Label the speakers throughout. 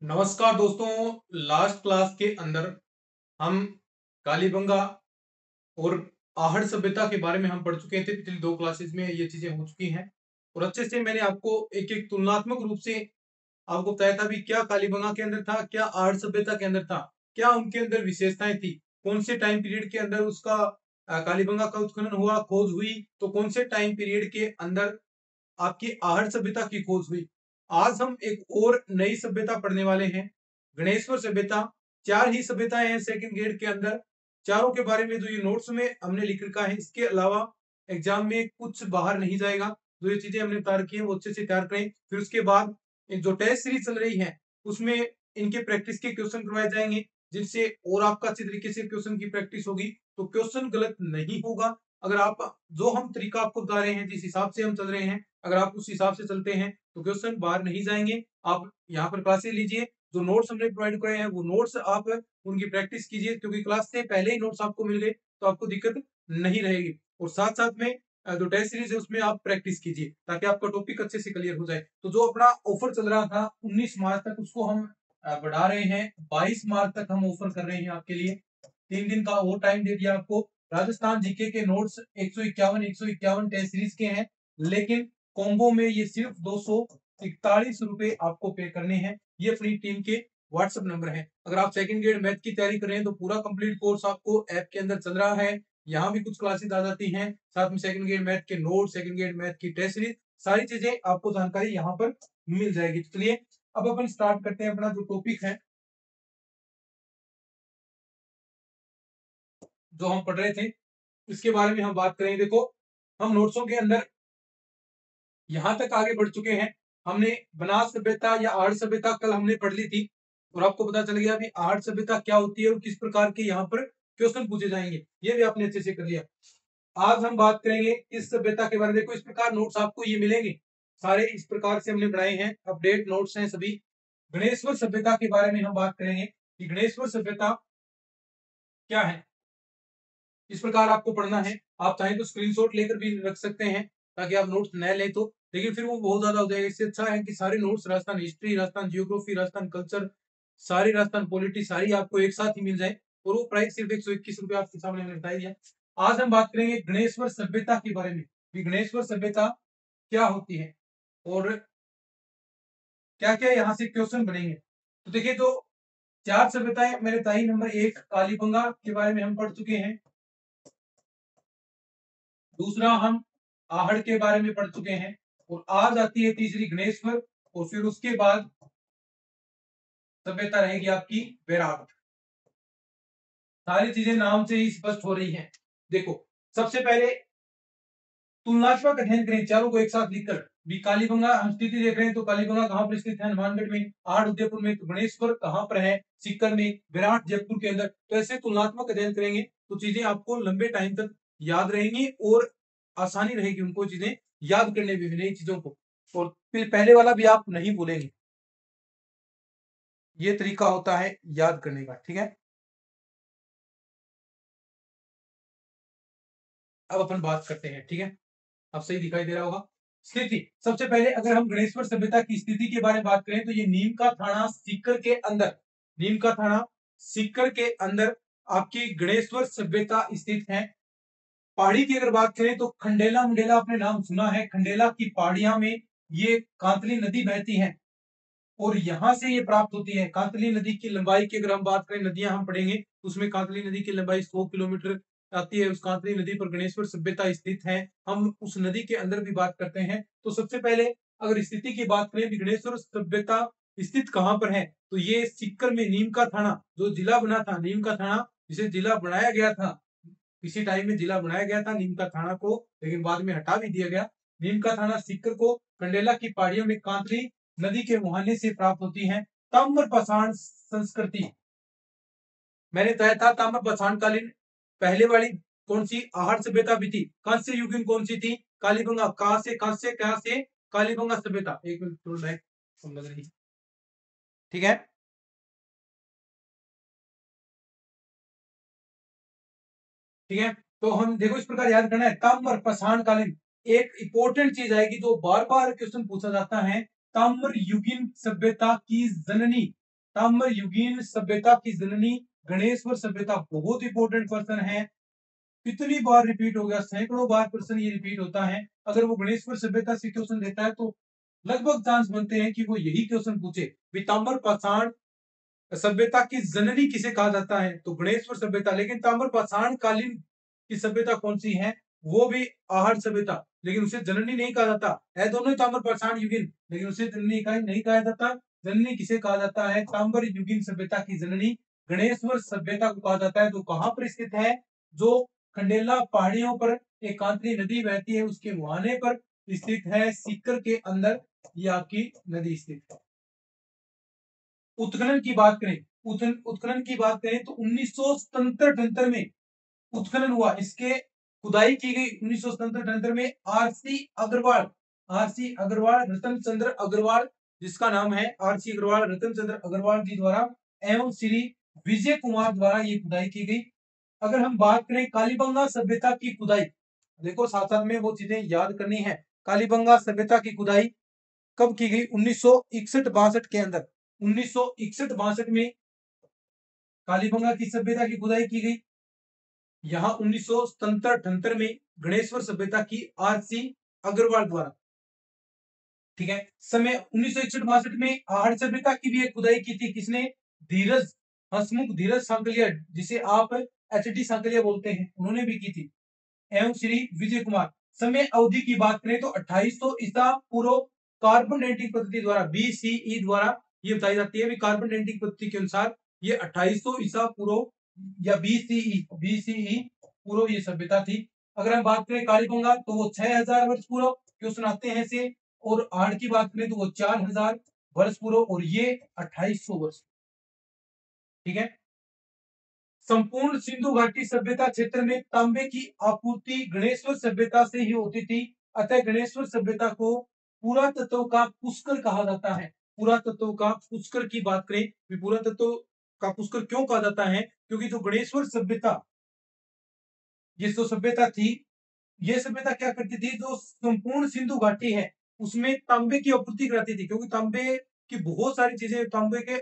Speaker 1: नमस्कार दोस्तों। Last class के अंदर हम कालीबंगा और आहड़ सभ्यता के बारे में हम पढ़ चुके थे। पिछली दो क्लासेस में ये चीजें हो चुकी हैं और अच्छे से मैंने आपको एक एक तुलनात्मक रूप से आपको बताया था भी क्या कालीबंगा के अंदर था, क्या आहड़ सभ्यता के अंदर था, क्या उनके अंदर विशेषताएं थी, कौन से टाइम पीरियड के अंदर उसका कालीबंगा का उत्खनन हुआ, खोज हुई, तो कौन से टाइम पीरियड के अंदर आपकी आहड़ सभ्यता की खोज हुई। आज हम एक और नई सभ्यता पढ़ने वाले हैं, गणेश्वर सभ्यता। चार ही सभ्यताएं हैं सेकंड ग्रेड के अंदर। चारों के बारे में जो ये नोट्स में हमने लिख रखा है, इसके अलावा एग्जाम में कुछ बाहर नहीं जाएगा। जो ये चीजें हमने तैयार की है वो अच्छे से तैयार करें। फिर उसके बाद जो टेस्ट सीरीज चल रही है उसमें इनके प्रैक्टिस के क्वेश्चन करवाए जाएंगे, जिससे और आपका अच्छी तरीके से क्वेश्चन की प्रैक्टिस होगी, तो क्वेश्चन गलत नहीं होगा। अगर आप जो हम तरीका आपको बता रहे हैं, जिस हिसाब से हम चल रहे हैं, अगर आप उस हिसाब से चलते हैं तो क्वेश्चन बाहर नहीं जाएंगे। आप यहाँ पर क्लासेस लीजिए, जो नोट्स हमने प्रोवाइड करे हैं वो नोट्स आप उनकी प्रैक्टिस कीजिए, क्योंकि क्लास से पहले ही नोट्स आपको मिल गए तो आपको दिक्कत नहीं रहेगी। और साथ साथ में जो टेस्ट सीरीज है उसमें आप प्रैक्टिस कीजिए ताकि आपका टॉपिक अच्छे से क्लियर हो जाए। तो जो अपना ऑफर चल रहा था 19 मार्च तक, उसको हम बढ़ा रहे हैं, 22 मार्च तक हम ऑफर कर रहे हैं आपके लिए। 3 दिन का और टाइम दे दिया आपको। राजस्थान जीके के नोट्स 151 टेस्ट सीरीज के हैं, लेकिन कॉम्बो में ये सिर्फ 241 रुपए आपको पे करने हैं। ये अपनी टीम के व्हाट्सएप नंबर है। अगर आप सेकंड ग्रेड मैथ की तैयारी कर रहे हैं तो पूरा कंप्लीट कोर्स आपको ऐप के अंदर चल रहा है। यहाँ भी कुछ क्लासेस आ जाती हैं, साथ में सेकंड ग्रेड मैथ के नोट, सेकंड ग्रेड मैथ की टेस्ट सीरीज, सारी चीजें आपको जानकारी यहाँ पर मिल जाएगी। चलिए अब अपन स्टार्ट करते हैं अपना जो टॉपिक है, जो हम पढ़ रहे थे इसके बारे में हम बात करेंगे। देखो, हम नोट्सों के अंदर यहां तक आगे बढ़ चुके हैं। हमने बनास सभ्यता या आहड़ सभ्यता कल हमने पढ़ ली थी और आपको पता चल गया अभी आहड़ सभ्यता क्या होती है और किस प्रकार के यहाँ पर क्वेश्चन पूछे जाएंगे, ये भी आपने अच्छे से कर लिया। आज हम बात करेंगे इस सभ्यता के बारे में। देखो, इस प्रकार नोट्स आपको ये मिलेंगे, सारे इस प्रकार से हमने बनाए हैं, अपडेट नोट्स हैं सभी। गणेश्वर सभ्यता के बारे में हम बात करेंगे कि गणेश्वर सभ्यता क्या है। इस प्रकार आपको पढ़ना है। आप चाहें तो स्क्रीनशॉट लेकर भी रख सकते हैं ताकि आप नोट्स न लें तो, लेकिन फिर वो बहुत ज्यादा हो जाएगा। इससे अच्छा है कि सारे notes Rajasthan history, Rajasthan geography, Rajasthan culture, सारी राजस्थान पॉलिटी सारी आपको एक साथ ही मिल जाए। और वो प्राइस सिर्फ 121 रुपए आपके सामने मैंने बताई दिया। आज हम बात करेंगे गणेश्वर सभ्यता के बारे में कि गणेश्वर सभ्यता क्या होती है और क्या क्या यहाँ से क्वेश्चन बनेंगे। तो देखिए, तो चार सभ्यताएं मैंने बताई। नंबर 1 कालीबंगा के बारे में हम पढ़ चुके हैं। दूसरा हम आहड़ के बारे में पढ़ चुके हैं और आज आती है तीसरी गणेश्वर, और फिर उसके बाद सभ्यता रहेगी आपकी बैराग। सारी चीजें नाम से ही स्पष्ट हो रही हैं। देखो, सबसे पहले तुलनात्मक अध्ययन करें चारों को एक साथ लिखकर भी। कालीबंगा हम स्थिति देख रहे हैं, तो कालीबंगा कहां पर स्थित है? हनुमानगढ़ में। आहड़ उदयपुर में। तो गणेश्वर कहां पर है? सीकर में। विराट जयपुर के अंदर। तो ऐसे तुलनात्मक अध्ययन करेंगे तो चीजें आपको लंबे टाइम तक याद रहेंगी और आसानी रहेगी उनको चीजें याद करने में भी, नई चीजों को। और फिर पहले वाला भी आप नहीं भूलेंगे। ये तरीका होता है याद करने का, ठीक है। अब अपन बात करते हैं, ठीक है। अब सही दिखाई दे रहा होगा। स्थिति, सबसे पहले अगर हम गणेश्वर सभ्यता की स्थिति के बारे में बात करें तो ये नीम का थाना सीकर के अंदर, नीम का थाना सीकर के अंदर आपकी गणेश्वर सभ्यता स्थित है। पहाड़ी की अगर बात करें तो खंडेला मुंडेला आपने नाम सुना है। खंडेला की पहाड़ियां में ये कांतली नदी बहती है और यहां से ये प्राप्त होती है। कांतली नदी की लंबाई की अगर हम बात करें, नदियां हम पढ़ेंगे तो उसमें कांतली नदी की लंबाई 100 किलोमीटर आती है। उस कांतली नदी पर गणेश्वर सभ्यता स्थित है। हम उस नदी के अंदर भी बात करते हैं। तो सबसे पहले अगर स्थिति की बात करें गणेश्वर सभ्यता स्थित कहां पर है, तो ये सीकर में नीम का थाना, जो जिला बना था नीम का थाना, जिसे जिला बनाया गया था, किसी टाइम में जिला बनाया गया था नीम का थाना को, लेकिन बाद में हटा भी दिया गया। नीम का थाना सीकर को कंडेला की पहाड़ियों में कांतली नदी के मुहाने से प्राप्त होती है। ताम्र पाषाण संस्कृति, मैंने बताया था ताम्र पाषाण कालीन पहले वाली कौन सी आहड़ सभ्यता भी थी। कांस्य युगीन कौन सी थी? कालीबंगा। कहां से कांस्य, कहां से कालीबंगा सभ्यता। एक मिनट थोड़ा लाइट कम लग रही है, ठीक है। ठीक है, तो हम देखो इस प्रकार याद करना है। ताम्र पाषाण कालीन, एक इंपॉर्टेंट चीज आएगी जो बार बार क्वेश्चन पूछा जाता है। ताम्र युगीन सभ्यता की जननी ताम्र युगीन सभ्यता की जननी गणेश्वर सभ्यता। बहुत इंपॉर्टेंट क्वेश्चन है, कितनी बार रिपीट हो गया, सैकड़ों बार प्रश्न ये रिपीट होता है। अगर वो गणेश्वर सभ्यता से क्वेश्चन देता है तो लगभग चांस बनते हैं कि वो यही क्वेश्चन पूछे। ताम्र पाषाण सभ्यता की जननी किसे कहा जाता है, तो गणेश्वर सभ्यता। लेकिन ताम्र पाषाण कालीन की सभ्यता कौन सी है, वो भी आहड़ सभ्यता, लेकिन उसे जननी नहीं कहा जाता है। दोनों ही ताम्र पाषाण युगीन, लेकिन उसे जननी का नहीं कहा जाता। जननी किसे कहा जाता है, ताम्र युगीन सभ्यता की जननी गणेश्वर सभ्यता को कहा जाता है। तो कहां पर स्थित है, जो खंडेला पहाड़ियों पर एक कांतरी नदी बहती है उसके मुहाने पर स्थित है, सीकर के अंदर ये आपकी नदी स्थित है। उत्खनन की बात करें, उत्खनन की बात करें तो 1977-78 में उत्खनन हुआ, इसके खुदाई की गई 1977-78 में। आरसी अग्रवाल रतन चंद्र अग्रवाल, जिसका नाम है आरसी अग्रवाल रतन चंद्र अग्रवाल जी द्वारा एवं श्री विजय कुमार द्वारा ये खुदाई की गई। अगर हम बात करें कालीबंगा सभ्यता की खुदाई, देखो साथ साथ में वो चीजें याद करनी है। कालीबंगा सभ्यता की खुदाई कब की गई, 1961-62 के अंदर। 1961-62 में कालीबंगा की सभ्यता की खुदाई की गई। यहां 1977-78 में गणेश्वर सभ्यता की आरसी अग्रवाल द्वारा, ठीक है। समय 1961-62 में आहड़ सभ्यता की भी एक खुदाई की थी, किसने, धीरज हसमुख धीरज सांकलिया, जिसे आप एच.डी. सांकलिया बोलते हैं, उन्होंने भी की थी, एवं श्री विजय कुमार। समय अवधि की बात करें तो 2800 ईसा पूर्व कार्बन डेटिंग पद्धति द्वारा, बीसीई द्वारा ये बताई जाती है। कार्बन डेटिंग पद्धति के अनुसार ये 2800 ईसा पूर्व या बीसीई पूर्व ये सभ्यता थी। अगर हम बात करें कालीबंगा तो वो 6000 वर्ष पूर्व क्वेश्चन आते हैं से, और आहड़ की बात करें तो वो 4000 वर्ष पूर्व, और ये 2800 वर्ष, ठीक है। संपूर्ण सिंधु घाटी सभ्यता क्षेत्र में तांबे की आपूर्ति गणेश्वर सभ्यता से ही होती थी। अतः गणेश्वर सभ्यता को पुरातत्व का पुष्कर कहा जाता है। पुरातत्व का पुष्कर की बात करें, पुरातत्व का पुष्कर क्यों कहा जाता है, क्योंकि जो गणेश्वर सभ्यता, ये जो सभ्यता थी, ये सभ्यता क्या करती थी, जो संपूर्ण सिंधु घाटी है उसमें तांबे की आपूर्ति कराती थी। क्योंकि तांबे की बहुत सारी चीजें, तांबे के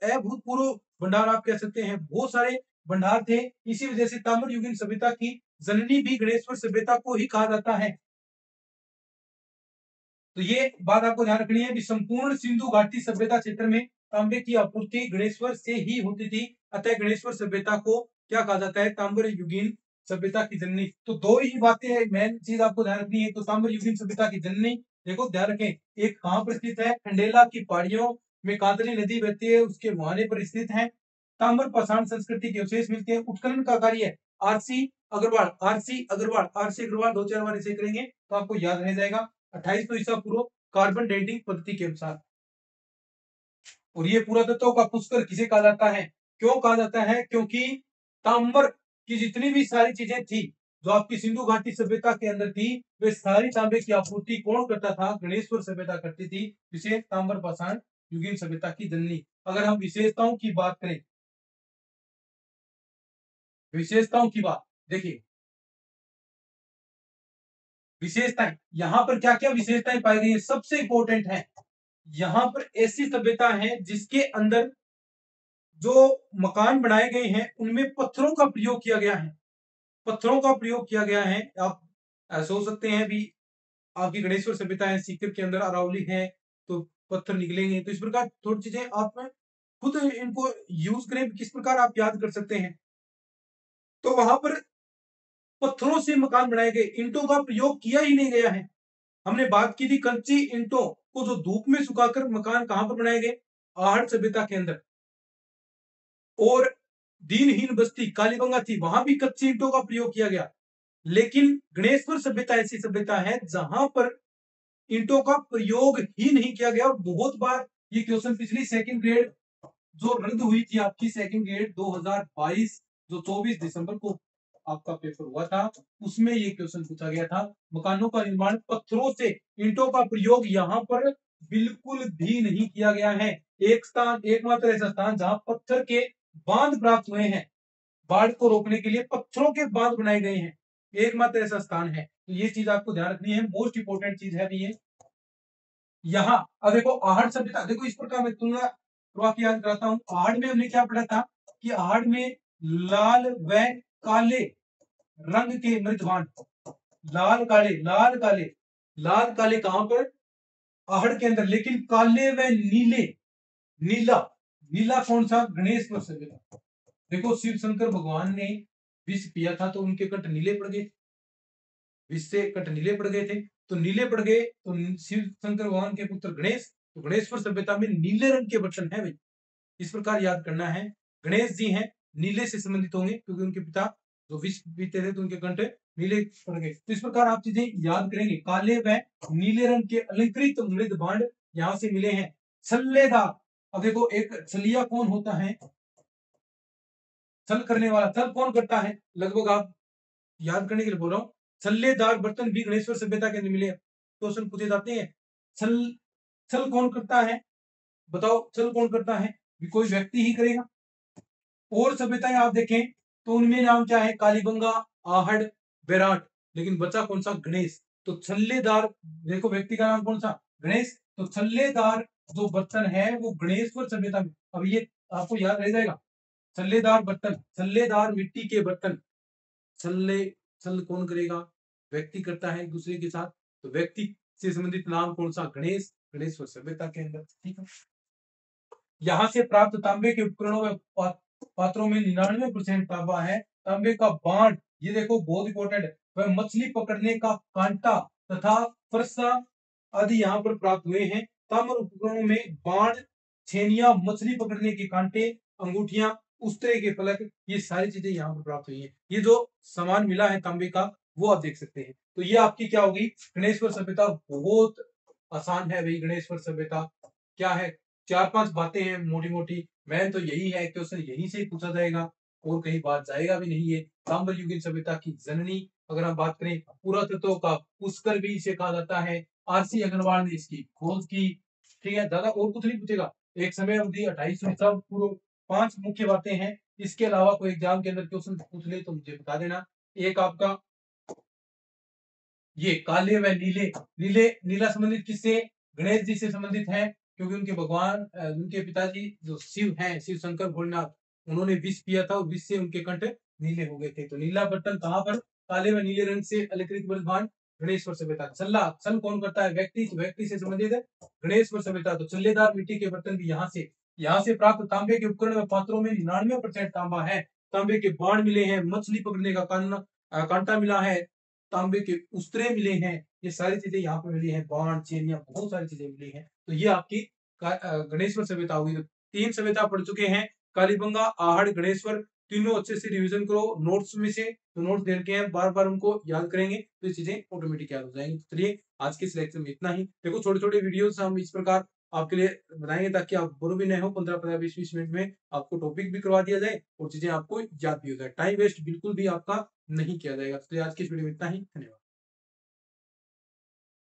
Speaker 1: अभूतपूर्व भंडार आप कह सकते हैं, बहुत सारे भंडार थे। इसी वजह से ताम्र युगीन सभ्यता की जननी भी गणेश्वर सभ्यता को ही कहा जाता है। तो ये बात आपको ध्यान रखनी है कि संपूर्ण सिंधु घाटी सभ्यता क्षेत्र में तांबे की आपूर्ति गणेश्वर से ही होती थी। अतः गणेश्वर सभ्यता को क्या कहा जाता है, ताम्र युगीन सभ्यता की जननी। तो दो ही बातें मेन चीज आपको ध्यान रखनी है। तो ताम्र युगीन सभ्यता की जननी, देखो ध्यान रखें, एक कहां पर स्थित है, खंडेला की पहाड़ियों में कांतली नदी बहती है उसके मुहाने पर स्थित है। ताम्र पाषाण संस्कृति के अवशेष मिलते हैं। उत्खनन का कार्य R C Agrawal, R C Agrawal, R C Agrawal 2-4 बार इसे करेंगे तो आपको याद रह जाएगा। 2800 ईसा पूर्व कार्बन डेटिंग पद्धति के अनुसार। और ये पुरातत्व का पुष्कर किसे कहा जाता है, क्यों कहा जाता है, क्योंकि तांबर की जितनी भी सारी चीजें थी जो आपकी सिंधु घाटी सभ्यता के अंदर थी, वे सारी तांबे की आपूर्ति कौन करता था, गणेश्वर सभ्यता करती थी, जिसे तांबर पाषाण युगीन सभ्यता की जननी। अगर हम विशेषताओं की बात करें, विशेषताओं की बात देखिए, विशेषताएं यहां पर क्या क्या विशेषताएं पाई गई है, सबसे इंपॉर्टेंट है, यहां पर ऐसी सभ्यता है जिसके अंदर जो मकान बनाए गए हैं उनमें पत्थरों का प्रयोग किया गया है। पत्थरों का प्रयोग किया गया है। आप सोच सकते हैं भी, आपकी गणेश्वर सभ्यता है, सीकर के अंदर अरावली है, तो पत्थर निकलेंगे। तो इस प्रकार थोड़ी चीजें आप खुद इनको यूज करें, किस प्रकार आप याद कर सकते हैं। तो वहां पर पत्थरों से मकान बनाए गए, ईंटों का प्रयोग किया ही नहीं गया है। हमने बात की थी कच्ची ईंटों को जो धूप में सुखाकर मकान कहां पर बनाए गए, आहड़ सभ्यता के अंदर। और दीनहीन बस्ती कालीबंगा थी, वहां भी कच्ची ईंटों का प्रयोग किया गया। लेकिन गणेश्वर सभ्यता ऐसी सभ्यता है जहां पर ईंटों का प्रयोग ही नहीं किया गया। और बहुत बार ये क्वेश्चन पिछली सेकंड ग्रेड जो रद्द हुई थी आपकी सेकंड ग्रेड 2022, जो 24 दिसंबर को आपका पेपर हुआ था, उसमें ये क्वेश्चन पूछा गया था। मकानों का निर्माण पत्थरों से, ईंटों का प्रयोग यहाँ पर बिल्कुल भी नहीं किया गया है। एक स्थान, एकमात्र ऐसा स्थान जहां पत्थर के बांध प्राप्त हुए हैं, बाढ़ को रोकने के लिए पत्थरों के बांध बनाए गए हैं, एकमात्र ऐसा स्थान है। तो ये चीज आपको ध्यान रखनी है, मोस्ट इंपोर्टेंट चीज है भी ये। यहाँ अब देखो आहड़ सभ्यता, देखो इस प्रकार मैं तुलना तो आपको याद कराता हूँ, आहड़ में हमने क्या पढ़ा था कि आहड़ में लाल व काले रंग के मृदभांड, लाल काले लाल काले लाल काले कहां पर, आहड़ के अंदर, लेकिन काले व नीले, नीला नीला कौन सा, गणेश पर सभ्यता। देखो शिव शंकर भगवान ने विष पिया था तो उनके कंठ नीले पड़ गए, विष से कंठ नीले पड़ गए थे, तो नीले पड़ गए तो शिव शंकर भगवान के पुत्र गणेश, तो गणेश पर सभ्यता में नीले रंग के बर्तन है भाई, इस प्रकार याद करना है। गणेश जी हैं नीले से संबंधित होंगे क्योंकि उनके पिता जो विष पीते थे तो उनके कंठ नीले पड़ गए, तो इस प्रकार आप चीजें याद करेंगे। काले व नीले रंग के अलंकृत मृद भांड यहां से मिले हैं। छल्लेदार, अब देखो एक छलिया कौन होता है, छल करने वाला, छल कौन करता है, लगभग आप याद करने के लिए बोल रहा हूं। छल्लेदार बर्तन भी गणेश्वर सभ्यता के अंदर मिले, क्वेश्चन पूछे जाते हैं। छल छल कौन करता है, बताओ छल कौन करता है, कोई व्यक्ति ही करेगा। और सभ्यताएं आप देखें तो उनमें नाम क्या है, कालीबंगा, आहड़, बेराट, लेकिन बचा कौन सा, गणेश। तो छल्लेदार, देखो व्यक्ति का नाम कौन सा, गणेश, तो छल्लेदार जो बर्तन है वो गणेश्वर सभ्यता में, अब ये आपको याद रह जाएगा। छल्लेदार बर्तन, छल्लेदार मिट्टी के बर्तन, छल्ले, छल कौन करेगा, व्यक्ति करता है एक दूसरे के साथ, तो व्यक्ति से संबंधित नाम कौन सा, गणेश, गणेश्वर सभ्यता के अंदर, ठीक है। यहां से प्राप्त तांबे के उपकरणों में पात्रों में 99% तांबा है। तांबे का बाण, ये देखो बहुत इंपॉर्टेंट है, वह मछली पकड़ने का कांटा तथा फरसा आदि यहाँ पर प्राप्त हुए हैं। ताम्र उपकरणों में बाण, छेनिया, मछली पकड़ने के कांटे, अंगूठियां, उस्तरे के फलक, ये सारी चीजें यहाँ पर प्राप्त हुई है। ये जो सामान मिला है तांबे का वो आप देख सकते हैं। तो ये आपकी क्या होगी, गणेश्वर सभ्यता बहुत आसान है भाई। गणेश्वर सभ्यता क्या है, 4-5 बातें हैं मोटी मोटी, मैं तो यही है क्वेश्चन यहीं से पूछा जाएगा और कहीं बात जाएगा भी नहीं है। ताम्र युगीन सभ्यता की जननी अगर हम बात करें, पुरातत्व का पुष्कर भी इसे कहा जाता है। आरसी अग्रवाल ने इसकी खोज की, ठीक है, ज्यादा और कुछ नहीं पूछेगा। एक समय अवधि 2800 पूर्व, 5 मुख्य बातें हैं। इसके अलावा कोई एग्जाम के अंदर क्वेश्चन पूछ ले तो मुझे बता देना। एक आपका ये काले व नीले, नीले नीला संबंधित किससे, गणेश जी से संबंधित है क्योंकि उनके भगवान उनके पिताजी जो शिव हैं, शिव शंकर भोलेनाथ, उन्होंने विष पिया था और विष से उनके कंठ नीले हो गए थे। तो नीला बर्तन कहां पर, काले व नीले रंग से अलंकृत बर्तमान गणेश्वर सभ्यता। छल्ला, छल कौन करता है, व्यक्ति, व्यक्ति से संबंधित है गणेश्वर सभ्यता। तो छल्लेदार मिट्टी के बर्तन भी यहाँ से प्राप्त तांबे के उपकरण व पात्रों में 99% तांबा है। तांबे के बाण मिले हैं, मछली पकड़ने का कांटा मिला है, तांबे के उस्तरे मिले हैं, ये सारी चीजें यहाँ पर मिली हैं, बाण, चेनिया, बहुत सारी चीजें मिली हैं। तो ये आपकी गणेश्वर सभ्यता होगी। तो 3 सभ्यता पढ़ चुके हैं, कालीबंगा, आहड़, गणेश्वर, तीनों अच्छे से रिवीजन करो नोट्स में से, तो नोट्स दे रखे हैं, बार बार उनको याद करेंगे तो ये चीजें ऑटोमेटिक याद हो जाएंगी। चलिए आज के सिलेक्शन में इतना ही। देखो छोटे छोटे वीडियोस हम इस प्रकार आपके लिए बनाएंगे ताकि आप बोर भी नहीं हो, 15-15, 20-20 मिनट में आपको टॉपिक भी करवा दिया जाए और चीजें आपको याद भी हो जाए। टाइम वेस्ट बिल्कुल भी आपका नहीं किया जाएगा। तो आज की इस वीडियो में इतना ही, धन्यवाद।